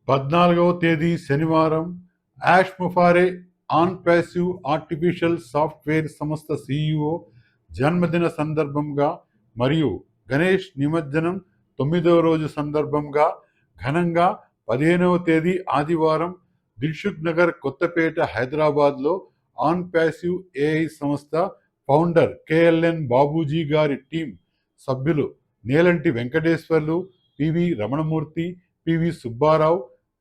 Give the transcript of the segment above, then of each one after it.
14వ తేదీ శనివారం Ash Mufareh OnPassive artificial software సంస్థ CEO జన్మదిన సందర్భంగా మరియు గణేష్ నిమజ్జనం 9వ రోజు సందర్భంగా ఘనంగా 15వ తేదీ ఆదివారం దిల్సుఖ్ నగర్ కొత్తపేట హైదరాబాద్లో ఆన్ ప్యాసివ్ AI సంస్థ ఫౌండర్ KLN బాబూజీ గారి టీం సభ్యులు Nelanti Venkateswarlu, PV Ramanamurthy, PV Subbarao,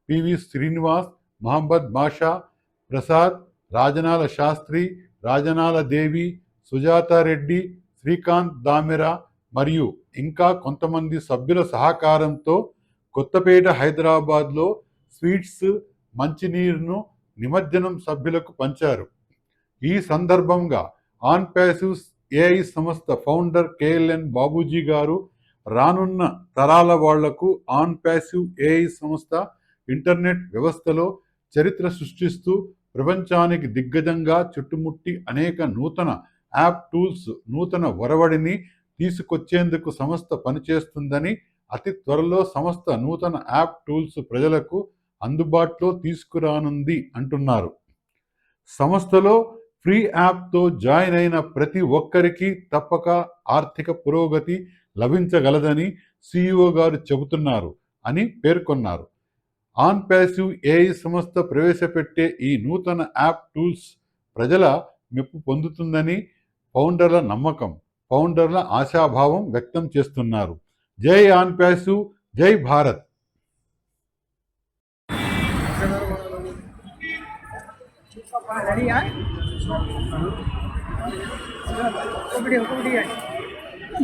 PV Srinivas, Mohammad Masha, Prasad, Rajanala Sastri, Rajanala Devi, Sujatha Reddy, Srikanth Damera మరియు ఇంకా కొంతమంది సభ్యుల సహకారంతో కొత్తపేట హైదరాబాద్లో స్వీట్స్, మంచినీరును నిమజ్జనం సభ్యులకు పంచారు. ఈ సందర్భంగా ఆన్ ప్యాసివ్ AI సంస్థ ఫౌండర్ KLN బాబూజీ గారు రానున్న తరాల వాళ్లకు ఆన్ ప్యాసివ్ AI సంస్థ ఇంటర్నెట్ వ్యవస్థలో చరిత్ర సృష్టిస్తూ ప్రపంచానికి దిగ్గజంగా చుట్టుముట్టి అనేక నూతన యాప్ టూల్స్, నూతన ఒరవడిని తీసుకొచ్చేందుకు సంస్థ పనిచేస్తుందని, అతి త్వరలో సంస్థ నూతన యాప్ టూల్స్ ప్రజలకు అందుబాటులో తీసుకురానుంది అంటున్నారు. సంస్థలో ఫ్రీ యాప్తో జాయిన్ అయిన ప్రతి ఒక్కరికి తప్పక ఆర్థిక పురోగతి లభించగలదని CEO గారు చెబుతున్నారు అని పేర్కొన్నారు. ఆన్ ప్యాసివ్ AI సంస్థ ప్రవేశపెట్టే ఈ నూతన యాప్ టూల్స్ ప్రజల మెప్పు పొందుతుందని ఫౌండర్ల నమ్మకం, ఫౌండర్ల ఆశాభావం వ్యక్తం చేస్తున్నారు. జై ఆన్ ప్యాసివ్, జై భారత్.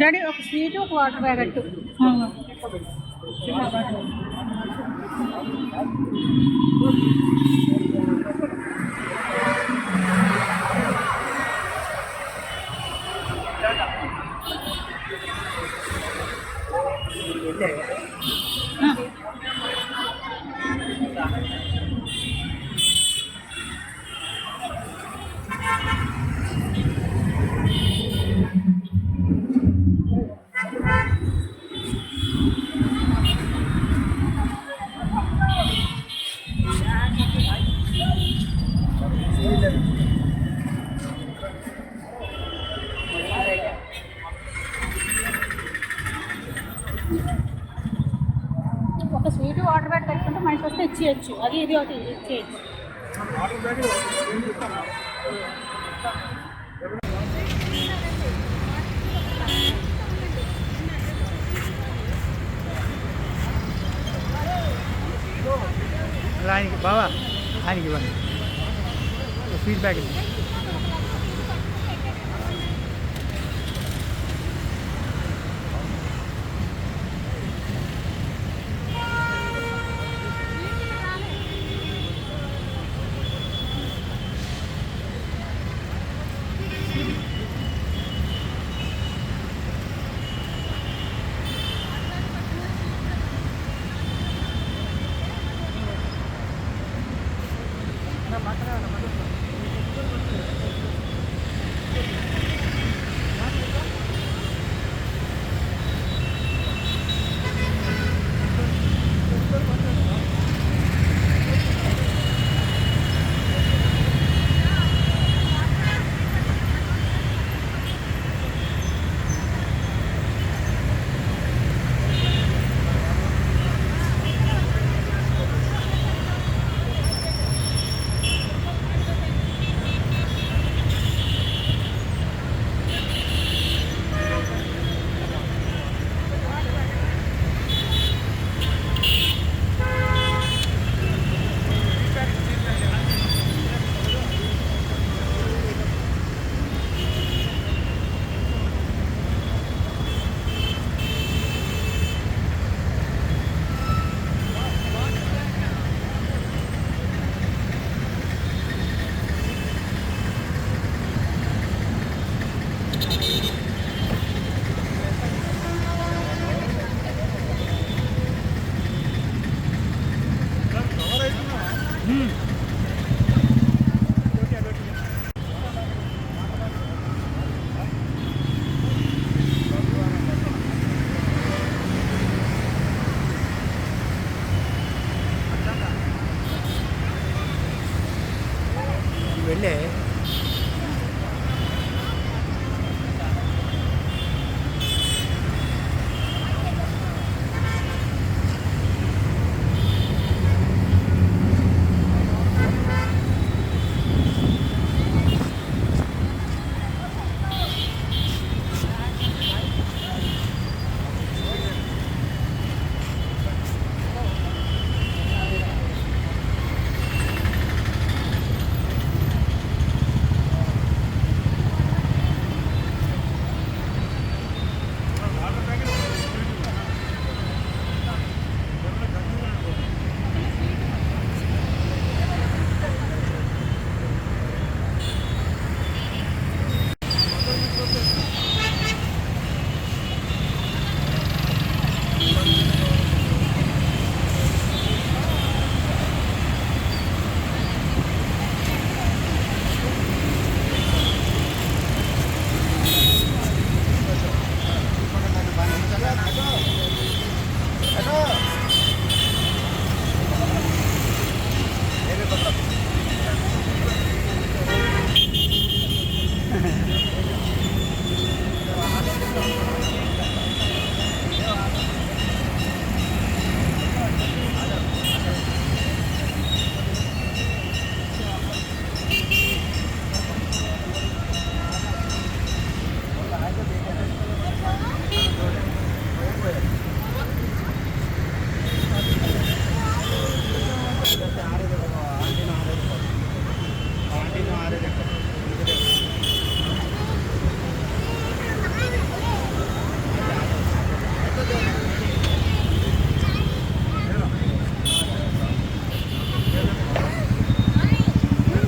డాడీ ఒక స్వీట్, ఒక వాటర్ ప్యాకెట్. ఒక స్వీట్, వాటర్ బ్యాగ్ పెట్టుకుంటే మనిషి వస్తే ఇచ్చేయచ్చు. అది ఇది ఒకటి ఇచ్చేయచ్చు. ఆయనకి బావా, ఆయనకి ఇవ్వండి స్వీట్ ప్యాకెట్.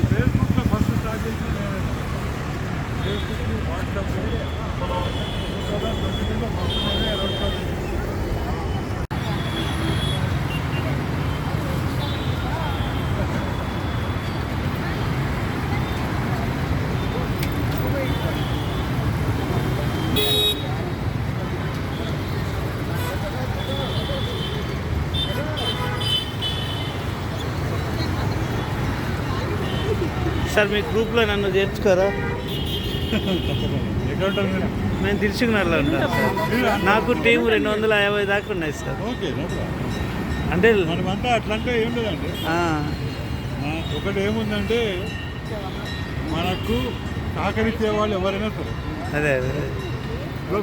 ఫేస్బుక్లో ఫస్ట్ స్టార్ట్ చేసిన నేనే. ఫేస్బుక్, వాట్సాప్ 2022లో ఫస్ట్ నేనే అలౌట్ చేశాను. సార్ మీ గ్రూప్లో నన్ను చేర్చుకోరా? ఎక్కడ ఉంటారు మీరు? నేను తిరుచుకున్నట్లు ఉంటాను సార్. నాకు టీం 250 దాకా ఉన్నాయి సార్. Okay, no problem. అంటే మనమంతా అట్లంటే ఏం లేదండి. ఆ, ఒకటి ఏముందంటే మనకు సహకరించే వాళ్ళు ఎవరైనా సరే, అదే అదే ఇప్పుడు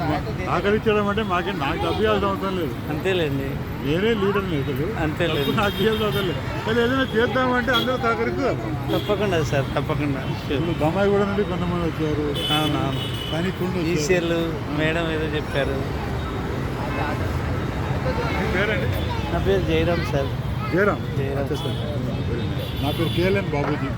సహకరించడం అంటే నాకు డబ్బు ఇవ్వాల్సిన అవసరం లేదు. అంతేలేండి, నేనే లీడర్ లేదు, అంతేలేండి. నాకు ఇవ్వాల్సిన అవసరం లేదు. కానీ ఏదైనా చేద్దామంటే అందరూ సహకరిస్తారు. తప్పకుండా సార్, తప్పకుండా. ఇప్పుడు దమ్మాయి కూడా నుండి కొంతమంది వచ్చారు, అవునవును. కానీ ఈసీఎల్ మేడం ఏదో చెప్పారు. మీ పేరండి? నా పేరు జయరామ్ సార్. జయరామ్. జయరామ్ సార్. నా పేరు కేఎల్ఎన్ బాబూజీ.